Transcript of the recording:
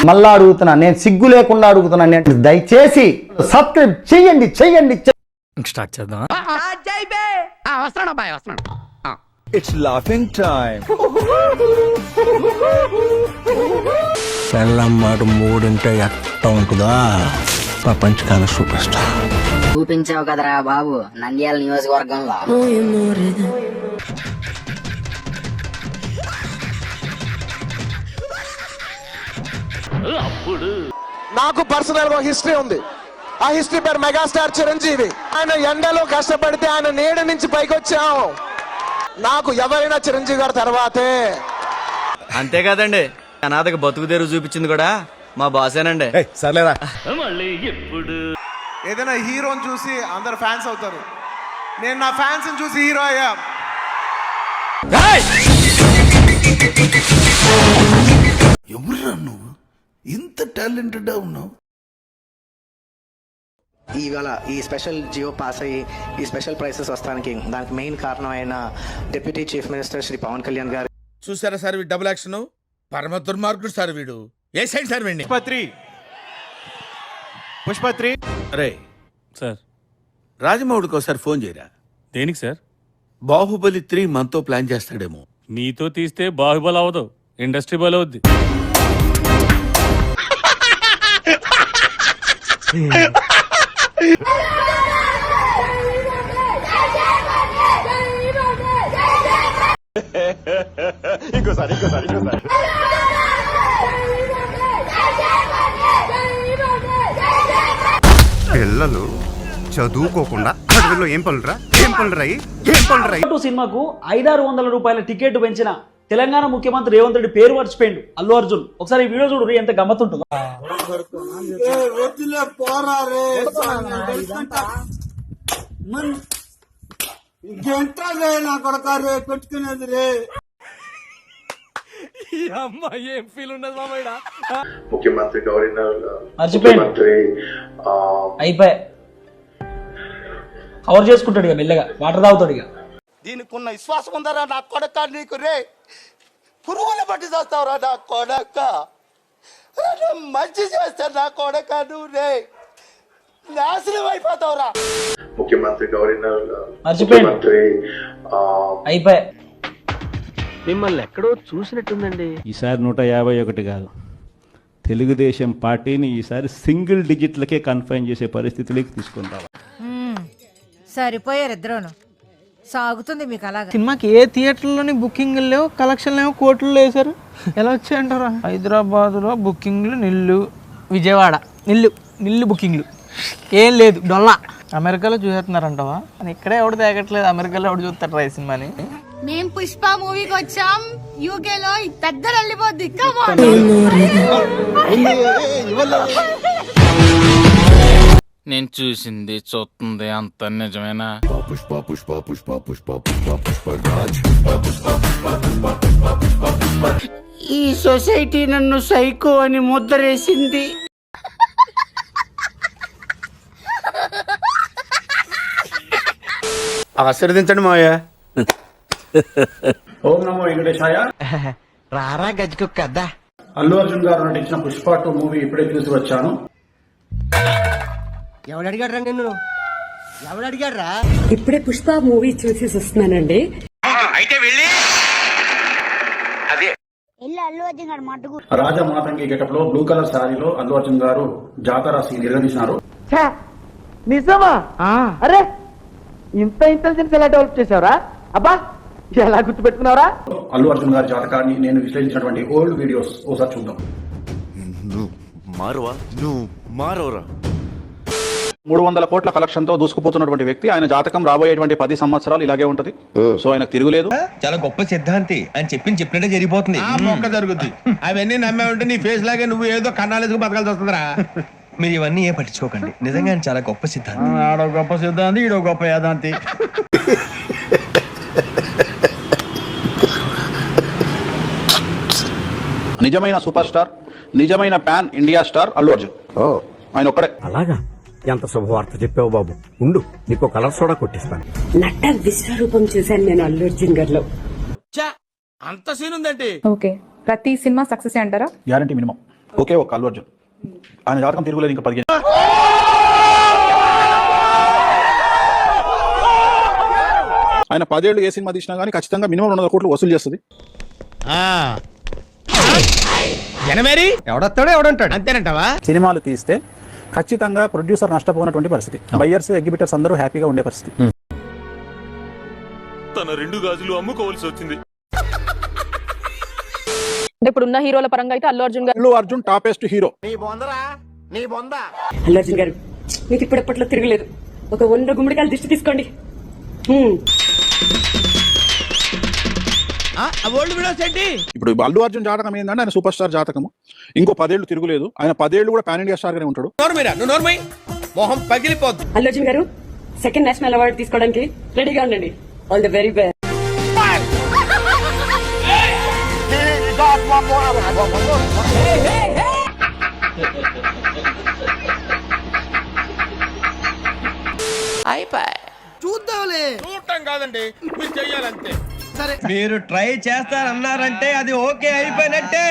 మళ్ళా అడుగుతున్నా, నేను సిగ్గు లేకుండా అడుగుతున్నా, నేను దయచేసి సబ్స్క్రైబ్ చెయ్యండి చెయ్యండి. స్టార్ట్ చేద్దాం. It's laughing time. పెళ్ళమ్మాట మూడింటే ఎట్ట ఉంటుందా ప్రపంచకాల సూపర్ స్టార్. చూపించావు కదరా బాబు నంద్యాల నియోజకవర్గంలో. నాకు పర్సనల్ గా హిస్టరీ ఉంది. ఆ హిస్టరీ పేరు మెగాస్టార్ చిరంజీవి. ఆయన ఎండలో కష్టపడితే ఆయన నీడ నుంచి పైకి వచ్చాం. నాకు ఎవరైనా చిరంజీవి గారి తర్వాతే. అంతే కదండి, అనాథకు బతుకు తెరువు చూపించింది కూడా మా బాసేనండి. సర్లేరా. ఏదైనా హీరోని చూసి అందరు ఫ్యాన్స్ అవుతారు. నేను నా ఫ్యాన్స్ చూసి హీరో అయ్యా. ఎవరురా నువ్వు ఇంత టాలెంటెడ్ ఉన్నావు? ఇవాళ ఈ స్పెషల్ జియో పాస్ అయ్యి ఈ స్పెషల్ ప్రైసెస్ వస్తానికి దానికి మెయిన్ కారణమైన deputy chief minister Shri Pawan Kalyan garu. చూసారా సార్ వీడు డబుల్ యాక్షన్, పరమ దుర్మార్గుడు సార్ వీడు. ఏ సైడ్ సార్ వీడిని? పుష్పత్రి అరే సార్, రాజమౌళికి ఒకసారి ఫోన్ చేయరా. దేనికి సార్? బాహుబలి 3 మనతో ప్లాన్ చేస్తాడేమో. మీతో తీస్తే బాహుబలి అవదు, ఇండస్ట్రీ బలి అవుద్ది. పిల్లలు చదువుకోకుండా చదువులో ఏం పనులురా సినిమాకు 500-600 రూపాయల టికెట్ పెంచిన తెలంగాణ ముఖ్యమంత్రి రేవంత్ రెడ్డి పేరు మర్చిపోయిండు, అల్లు అర్జున్. ఒకసారి ఈ వీడియో చూడు, ఎంత గమ్మత్తుంటుందో. ముఖ్యమంత్రి గవర్నర్ మర్చిపోయిండు, అయిపోయా. కవర్ చేసుకుంటాడు ఇక మెల్లగా, వాటర్ తాగుతాడు ఇక. దీనికి ఉన్న విశ్వాసం ఉందరా నా కొడక నీకు రే? పురుగుల పట్టి చేస్తావురా నా కొడక? మంచి చేస్తా నా కొడక నువ్వు రే, నాశనం అయిపోతావురా. ముఖ్యమంత్రి గవర్నర్ మర్చిపోయిండు, అయిపోయా. మిమ్మల్ని ఎక్కడో చూసినట్టుందండి. ఈసారి 151 కాదు, తెలుగుదేశం పార్టీని ఈసారి సింగిల్ డిజిట్లకే కన్ఫైన్ చేసే పరిస్థితిలోకి తీసుకుని రావాలి. సరిపోయారు ఇద్దరును, సాగుతుంది మీకు అలాగా. సినిమాకి ఏ థియేటర్లోని బుకింగ్ లేవు, కలెక్షన్లు ఏమో కోట్లు వేశారు. ఎలా వచ్చాయంటారా? హైదరాబాద్లో బుకింగ్లు నిల్లు, విజయవాడ నిల్లు బుకింగ్లు ఏం లేదు, డొల్లా. అమెరికాలో చూసేస్తున్నారంటావా? ఇక్కడే ఎవడు తేగట్లేదు, అమెరికాలో ఎవడు చూస్తాడు రా సినిమాని. మేం పుష్ప మూవీకి వచ్చాం, యూకేలో పెద్ద వెళ్ళిపోద్ది. నేను చూసింది చూస్తుంది అంత నిజమేనా? ఈ సొసైటీ నన్ను సైకో అని ముద్రేసింది. ఆశీర్వదించండి మావయ్య. ఓం నమో వెంకటేశాయ. రారా గజ్జుకు కదా. అల్లు అర్జున్ గారు నటించిన పుష్ప 2 మూవీ ఇప్పుడే చూసి వచ్చాను. ఎవడు అడిగాడ్రా నిన్ను? ఎవడు అడిగాడ్రా? ఇప్పుడే పుష్ప మూవీ చూసి వస్తున్నానండి. అయితే వెళ్ళి అల్లు అర్జున్ గారు మటుకు రాజా మాతంగి గెటప్ లో బ్లూ కలర్ శారీలో అల్లు అర్జున్ గారు జాతర సీన్ నిర్వహించినారు. నిజమా? అరే ఇంత ఇంటెలిజెన్స్ ఎలా డెవలప్ చేసావురా? అబ్బా ఎలా గుర్తుపెట్టుకున్నారా? అల్లు అర్జున్ గారి జాతకాన్ని నేను విశ్లేషించినటువంటి ఓల్డ్ వీడియోస్ ఒకసారి చూద్దాం. నువ్వు మారవరా. 300 కోట్ల కలెక్షన్ తో దూసుకుపోతున్నటువంటి వ్యక్తి. ఆయన జాతకం రాబోయేటువంటి 10 సంవత్సరాలు ఇలాగే ఉంటది. సో ఆయనకు తిరుగులేదు. చాలా గొప్ప సిద్ధాంతి అని చెప్పినట్టే జరిగిపోతుంది. మొక్క జరుగుద్ది. అవన్నీ నమ్మే ఉంటే నీ ఫేస్ లాగే నువ్వు ఏదో కన్నాలేసుకు బతకాల్సి వస్తుందిరా. మీరు ఇవన్నీ ఏ పట్టించుకోకండి, నిజంగా చాలా గొప్ప సిద్ధాంతి. ఆడో గొప్ప సిద్ధాంతి, ఈడో గొప్ప యాదాంతి. నిజమైన సూపర్ స్టార్, నిజమైన pan India star Allu Arjun. ఆయన ఒక్కడే. అలాగా? ఎంత శుభవార్త చెప్పావు బాబు. ఉండు, నీకు కలర్ సోడా కొట్టిస్తాను. నట విశ్వరూపం చూశాను నేను అల్లు అర్జున్ గారిలో. అంత సీన్ ఉందండి. ఓకే, ప్రతి సినిమా సక్సెస్ అంటారా? Guarantee minimum. ఓకే ఒక అల్లు అర్జున్, ఆయన జాతకం తిరుగులేదు ఇంకా 15. ఆయన 10 ఏళ్ళు ఏ సినిమా తీసినా కానీ ఖచ్చితంగా మినిమం 200 కోట్లు వసూలు చేస్తుంది. జనమేరి ఎవడొస్తాడో ఎవడంటాడు. అంతేనంటావా? సినిమాలు తీస్తే ఖచ్చితంగా ప్రొడ్యూసర్ నష్టపోయినటువంటి పరిస్థితి, బయ్యర్స్ ఎగ్జిబిటర్స్ అందరూ హ్యాపీగా ఉండే పరిస్థితి. తన 2 గాజులు అమ్ముకోవాల్సి వచ్చింది. అంటే ఇప్పుడు ఉన్న హీరోల పరంగా అయితే అల్లు అర్జున్ గారు. Allu Arjun topest hero. అల్లు అర్జున్ గారు మీకు ఇప్పటిప్పట్లో తిరగలేదు. ఒక 100 గుమ్మడికాయలు దిష్టి తీసుకోండి. ఇప్పుడు అల్లు అర్జున్ జాతకం ఏంటంటే ఆయన సూపర్ స్టార్ జాతకము. ఇంకో 10 ఏళ్ళు తిరుగులేదు. ఆయన 10 ఏళ్ళు కూడా పాన్ ఇండియా స్టార్ గానే ఉంటాడు. నోర్మై మొహం పగిలిపోద్దు. అల్లు అర్జున్ గారు సెకండ్ నేషనల్ అవార్డు తీసుకోవడానికి రెడీగా ఉండండి. All the very best. చూడటం కాదండి, మీరు చెయ్యాలంతే. మీరు ట్రై చేస్తారన్నారంటే అది ఓకే అయిపోయినట్టే.